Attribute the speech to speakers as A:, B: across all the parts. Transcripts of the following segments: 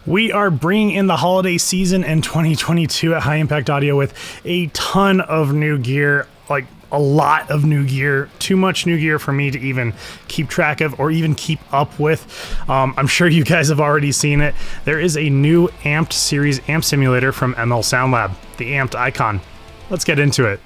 A: We are bringing in the holiday season in 2022 at High Impact Audio with a ton of new gear, like a lot of new gear, too much new gear for me to even keep track of or even keep up with. I'm sure you guys have already seen it. There is a new Amped Series Amp Simulator from ML Sound Lab, the Amped Icon. Let's get into it.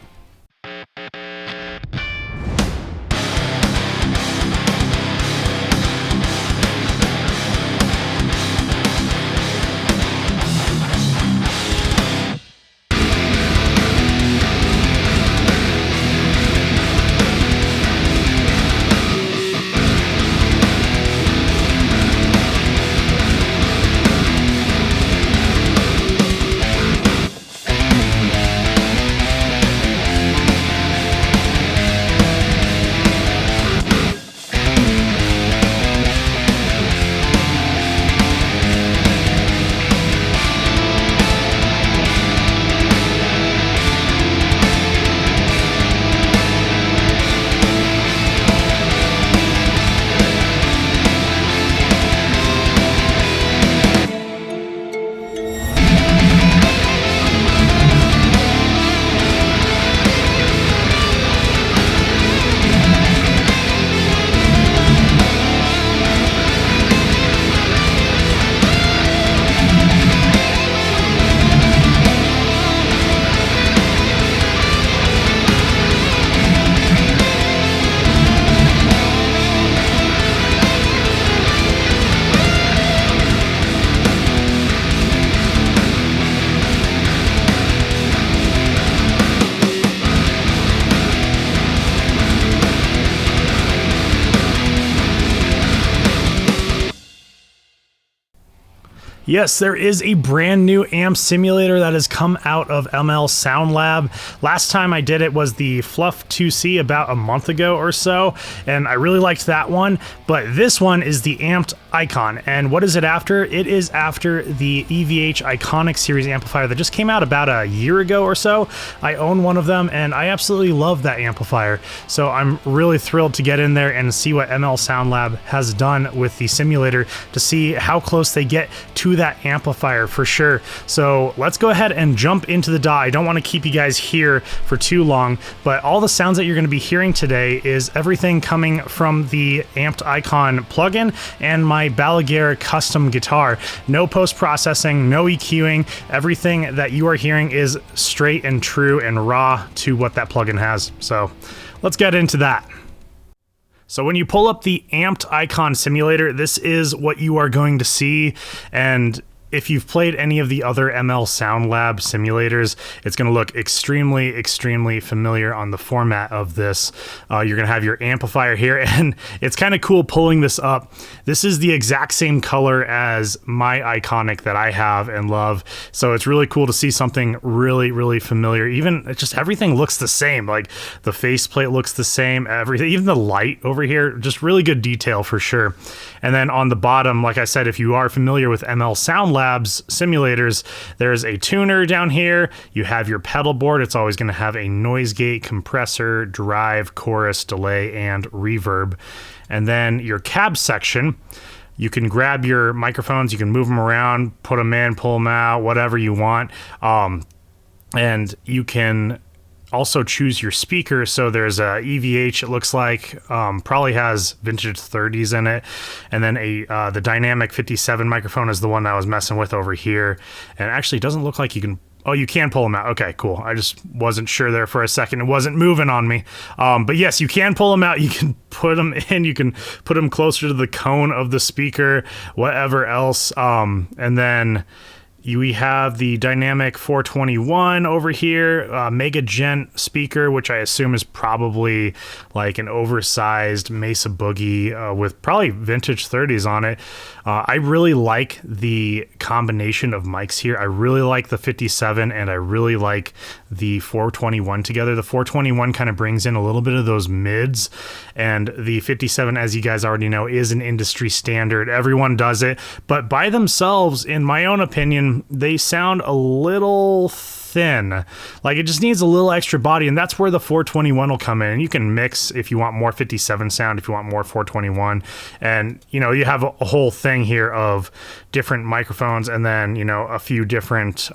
A: Yes, there is a brand new amp simulator that has come out of ML Sound Lab. Last time I did it was the Fluff 2C about a month ago or so, and I really liked that one. But this one is the Amped Icon, and what is it after? It is after the EVH Iconic Series amplifier that just came out about a year ago or so. I own one of them, and I absolutely love that amplifier. So I'm really thrilled to get in there and see what ML Sound Lab has done with the simulator to see how close they get to that amplifier for sure. So let's go ahead and jump into the DAW. I don't want to keep you guys here for too long, but all the sounds that you're going to be hearing today is everything coming from the Amped Icon plugin and my Balaguer custom guitar. No post-processing, no EQing. Everything that you are hearing is straight and true and raw to what that plugin has. So let's get into that. So when you pull up the Amped Icon simulator, this is what you are going to see. And if you've played any of the other ML Sound Lab simulators, it's going to look extremely familiar on the format of this. You're going to have your amplifier here, and it's kind of cool pulling this up. This is the exact same color as my Iconic that I have and love. So it's really cool to see something really familiar. Even just everything looks the same. Like the faceplate looks the same, everything, even the light over here, just really good detail for sure. And then on the bottom, like I said, if you are familiar with ML Sound Labs simulators, there's a tuner down here. You have your pedal board. It's always going to have a noise gate, compressor, drive, chorus, delay, and reverb. And then your cab section, you can grab your microphones, you can move them around, put them in, pull them out, whatever you want. And you can also choose your speaker. So there's a EVH, it looks like, probably has vintage 30s in it, and then the dynamic 57 microphone is the one that I was messing with over here, and actually it doesn't look like you can. Oh, you can pull them out. Okay, cool. I just wasn't sure there for a second. It wasn't moving on me. But yes, you can pull them out. You can put them in. You can put them closer to the cone of the speaker, whatever else. And then we have the dynamic 421 over here, Mega Gent speaker, which I assume is probably like an oversized Mesa Boogie with probably vintage 30s on it. I really like the combination of mics here. I really like the 57 and I really like the 421 together. The 421 kind of brings in a little bit of those mids, and the 57, as you guys already know, is an industry standard. Everyone does it, but by themselves, in my own opinion, they sound a little thin. Like, it just needs a little extra body, and that's where the 421 will come in. And you can mix if you want more 57 sound, if you want more 421. And, you know, you have a whole thing here of different microphones, and then, you know, a few different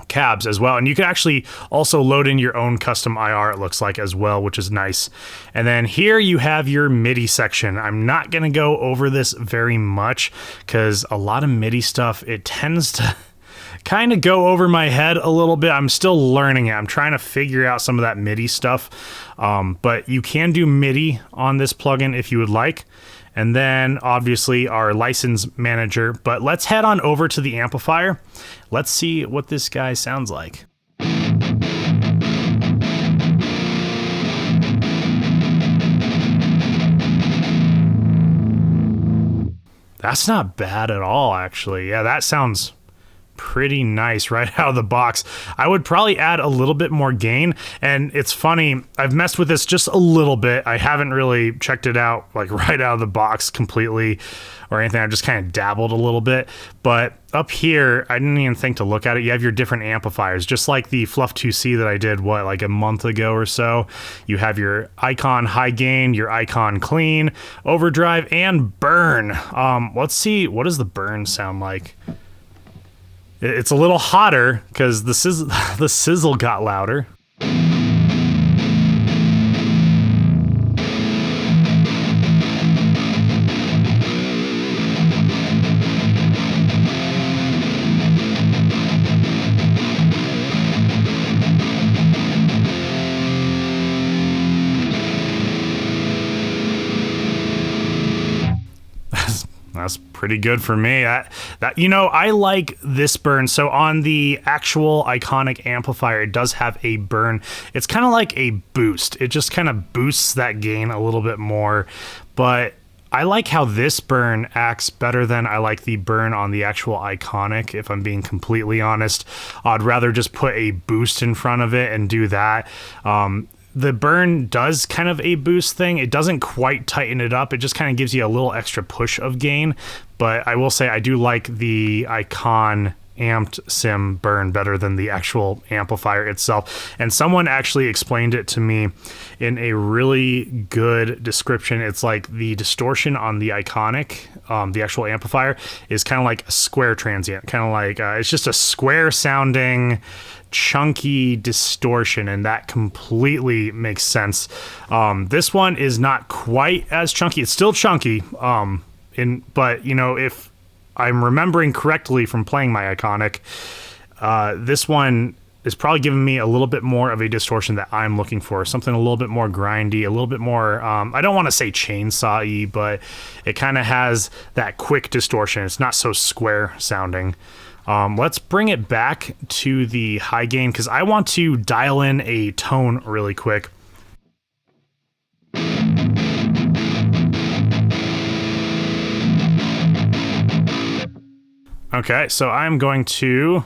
A: cabs as well. And you can actually also load in your own custom IR, it looks like, as well, which is nice. And then here you have your MIDI section. I'm not going to go over this very much because a lot of MIDI stuff, it tends to kind of go over my head a little bit. I'm still learning it. I'm trying to figure out some of that MIDI stuff. But you can do MIDI on this plugin if you would like. And then obviously our license manager, but let's head on over to the amplifier. Let's see what this guy sounds like. That's not bad at all, actually. Yeah, that sounds pretty nice right out of the box. I would probably add a little bit more gain, and it's funny, I've messed with this just a little bit. I haven't really checked it out like right out of the box completely or anything. I've just kind of dabbled a little bit, but up here I didn't even think to look at it. You have your different amplifiers, just like the Fluff 2C that I did like a month ago or so. You have your Icon high gain, your Icon clean, overdrive, and burn. Let's see, what does the burn sound like? It's a little hotter because the sizzle got louder. That's pretty good for me. You know, I like this burn. So on the actual Iconic amplifier, it does have a burn. It's kind of like a boost. It just kind of boosts that gain a little bit more. But I like how this burn acts better than I like the burn on the actual Iconic, if I'm being completely honest. I'd rather just put a boost in front of it and do that. The burn does kind of a boost thing. It doesn't quite tighten it up. It just kind of gives you a little extra push of gain. But I will say I do like the Icon amped sim burn better than the actual amplifier itself. And someone actually explained it to me in a really good description. It's like the distortion on the Iconic, the actual amplifier, is kind of like a square transient. Kind of like, it's just a square sounding chunky distortion, and that completely makes sense. This one is not quite as chunky. It's still chunky, but you know, if I'm remembering correctly from playing my Iconic, this one is probably giving me a little bit more of a distortion that I'm looking for. Something a little bit more grindy, a little bit more, I don't want to say chainsaw-y, but it kind of has that quick distortion. It's not so square sounding. Let's bring it back to the high gain because I want to dial in a tone really quick. Okay, so I'm going to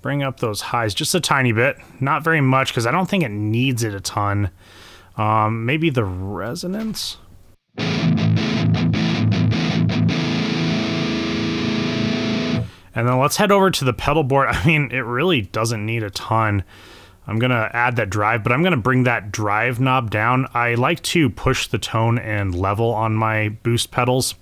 A: bring up those highs just a tiny bit, not very much because I don't think it needs it a ton. Maybe the resonance. And then let's head over to the pedal board. I mean, it really doesn't need a ton. I'm gonna add that drive, but I'm gonna bring that drive knob down. I like to push the tone and level on my boost pedals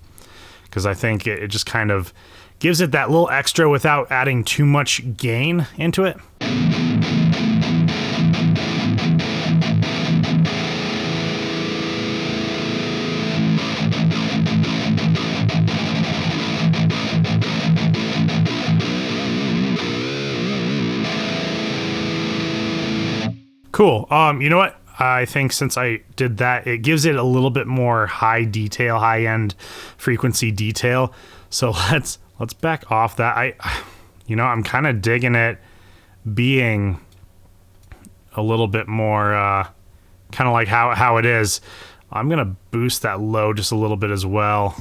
A: because I think it just kind of gives it that little extra without adding too much gain into it. Cool. You know what? I think since I did that, it gives it a little bit more high detail, high-end frequency detail. So let's back off that. I'm kind of digging it being a little bit more kind of like how it is. I'm gonna boost that low just a little bit as well.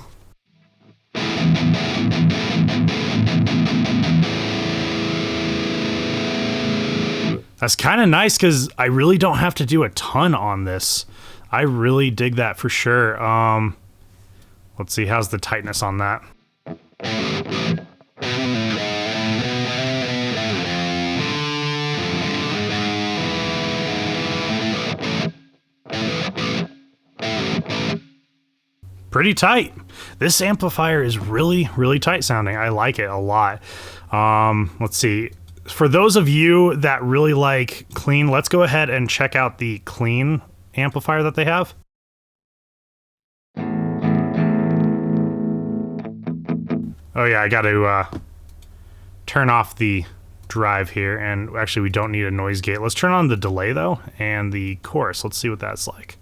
A: That's kind of nice because I really don't have to do a ton on this. I really dig that for sure. Let's see, how's the tightness on that? pretty tight. This amplifier is really, really tight sounding. I like it a lot. Let's see. For those of you that really like clean, let's go ahead and check out the clean amplifier that they have. Oh yeah, I got to turn off the drive here, and actually we don't need a noise gate. Let's turn on the delay though, and the chorus. Let's see what that's like.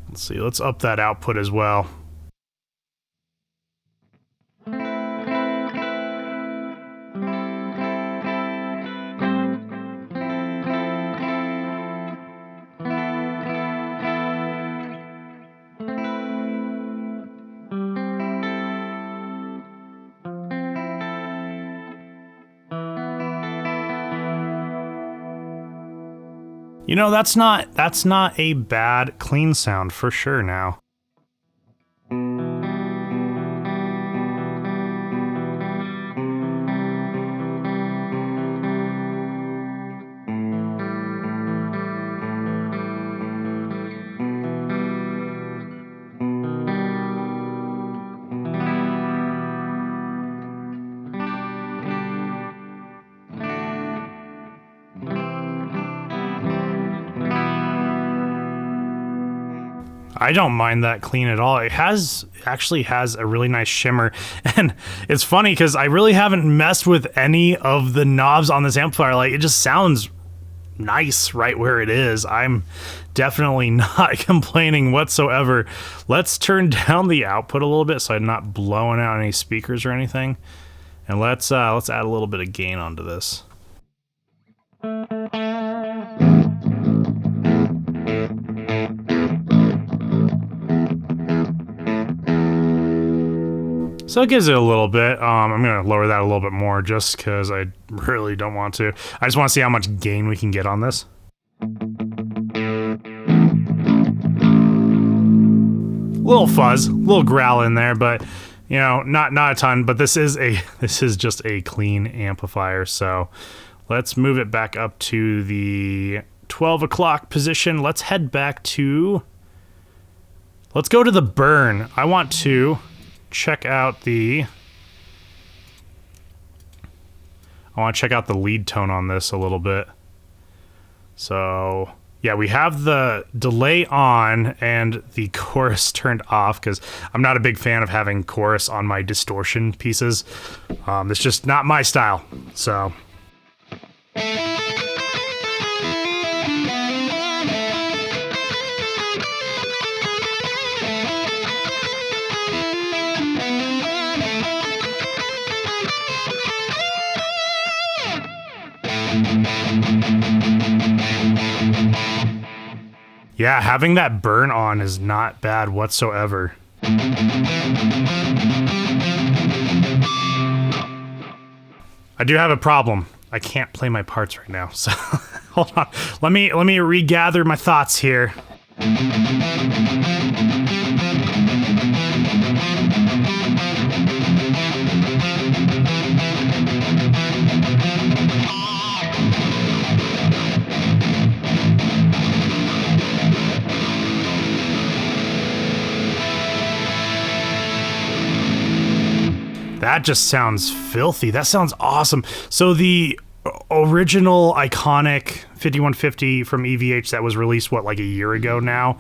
A: Let's see, let's up that output as well. You know, that's not a bad clean sound for sure now. I don't mind that clean at all. It actually has a really nice shimmer, and it's funny because I really haven't messed with any of the knobs on this amplifier. Like, it just sounds nice right where it is. I'm definitely not complaining whatsoever. Let's turn down the output a little bit so I'm not blowing out any speakers or anything, and let's add a little bit of gain onto this. So it gives it a little bit. I'm going to lower that a little bit more just because I really don't want to. I just want to see how much gain we can get on this. A little fuzz, a little growl in there, but you know, not a ton. But this is just a clean amplifier. So let's move it back up to the 12 o'clock position. Let's head back to. Let's go to the burn. I want to check out the lead tone on this a little bit. So yeah, we have the delay on and the chorus turned off because I'm not a big fan of having chorus on my distortion pieces. It's just not my style. So yeah, having that burn on is not bad whatsoever. I do have a problem. I can't play my parts right now, so hold on. Let me regather my thoughts here. That just sounds filthy. That sounds awesome. So the original Iconic 5150 from EVH that was released, what, like a year ago now?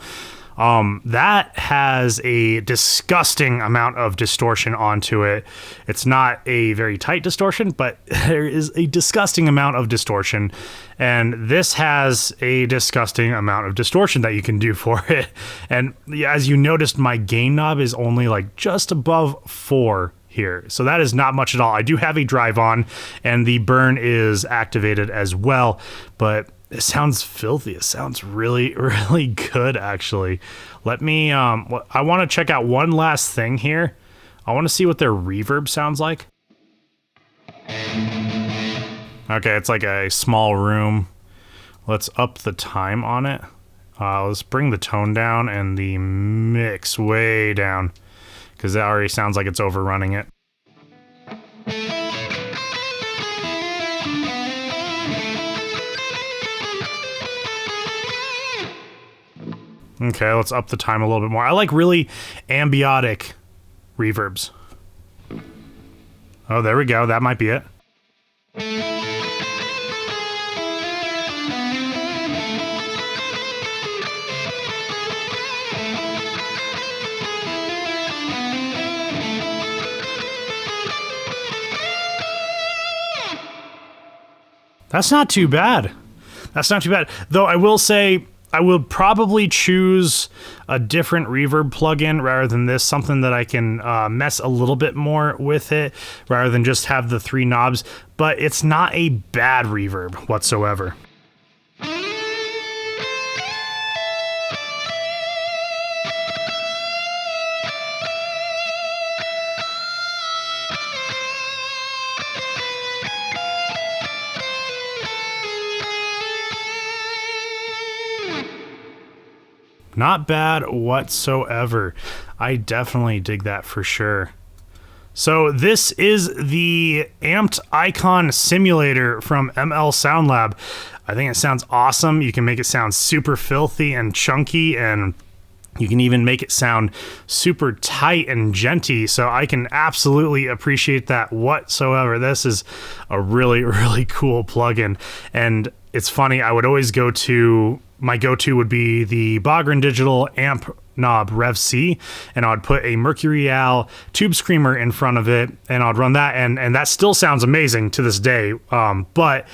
A: That has a disgusting amount of distortion onto it. It's not a very tight distortion, but there is a disgusting amount of distortion. And this has a disgusting amount of distortion that you can do for it. And as you noticed, my gain knob is only like just above 4 here. So that is not much at all. I do have a drive on and the burn is activated as well, but it sounds filthy. It sounds really, really good, actually. Let me, I want to check out one last thing here. I want to see what their reverb sounds like. Okay, it's like a small room. Let's up the time on it. Let's bring the tone down and the mix way down, because that already sounds like it's overrunning it. Okay, let's up the time a little bit more. I like really ambiotic reverbs. Oh, there we go. That might be it. That's not too bad. That's not too bad. Though I will say, I would probably choose a different reverb plugin rather than this, something that I can mess a little bit more with it rather than just have the 3 knobs, but it's not a bad reverb whatsoever. Not bad whatsoever. I definitely dig that for sure. So this is the Amped Icon Simulator from ML Sound Lab. I think it sounds awesome. You can make it sound super filthy and chunky, and you can even make it sound super tight and genty. So I can absolutely appreciate that whatsoever. This is a really, really cool plugin. And it's funny, I would always my go-to would be the Bogren Digital amp knob Rev C, and I'd put a Mercurial tube screamer in front of it, and I'd run that, and that still sounds amazing to this day. But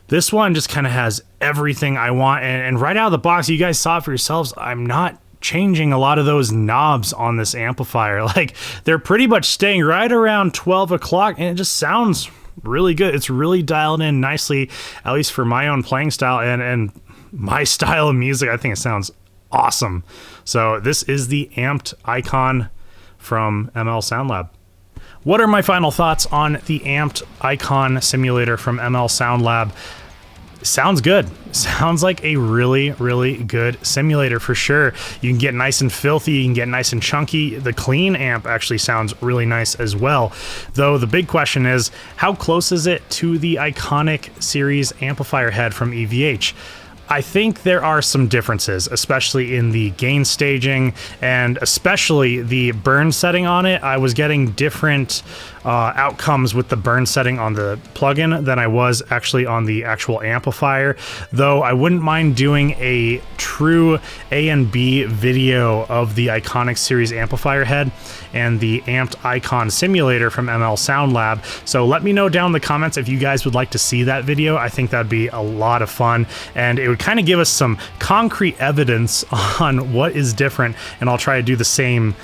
A: this one just kind of has everything I want, and right out of the box, you guys saw it for yourselves, I'm not changing a lot of those knobs on this amplifier. Like, they're pretty much staying right around 12 o'clock, and it just sounds really good. It's really dialed in nicely, at least for my own playing style and my style of music. I think it sounds awesome. So this is the Amped Icon from ML Sound Lab. What are my final thoughts on the Amped Icon Simulator from ML Sound Lab? Sounds good. Sounds like a really, really good simulator for sure. You can get nice and filthy, you can get nice and chunky. The clean amp actually sounds really nice as well. Though the big question is, how close is it to the Iconic Series amplifier head from EVH? I think there are some differences, especially in the gain staging and especially the burn setting on it. I was getting different outcomes with the burn setting on the plugin than I was actually on the actual amplifier, though I wouldn't mind doing a true A and B video of the Iconic Series amplifier head and the Amped Icon Simulator from ML Sound Lab. So let me know down in the comments if you guys would like to see that video. I think that'd be a lot of fun, and it would kind of give us some concrete evidence on what is different, and I'll try to do the same,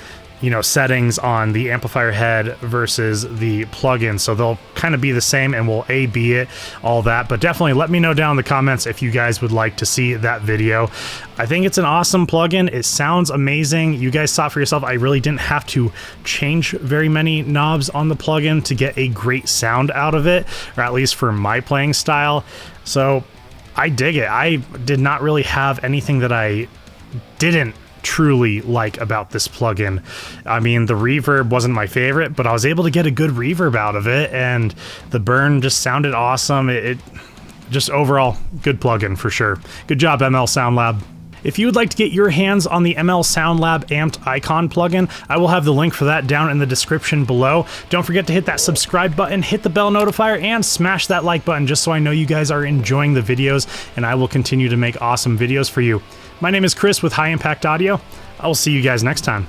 A: settings on the amplifier head versus the plugin, so they'll kind of be the same, and we'll A/B it, all that. But definitely let me know down in the comments if you guys would like to see that video. I think it's an awesome plugin. It sounds amazing. You guys saw it for yourself. I really didn't have to change very many knobs on the plugin to get a great sound out of it, or at least for my playing style. So I dig it. I did not really have anything that I didn't truly like about this plugin. I mean, the reverb wasn't my favorite, but I was able to get a good reverb out of it, and the burn just sounded awesome. It just overall good plugin for sure. Good job, ML Sound Lab. If you would like to get your hands on the ML Sound Lab Amped Icon plugin, I will have the link for that down in the description below. Don't forget to hit that subscribe button, hit the bell notifier, and smash that like button just so I know you guys are enjoying the videos, and I will continue to make awesome videos for you. My name is Chris with High Impact Audio. I will see you guys next time.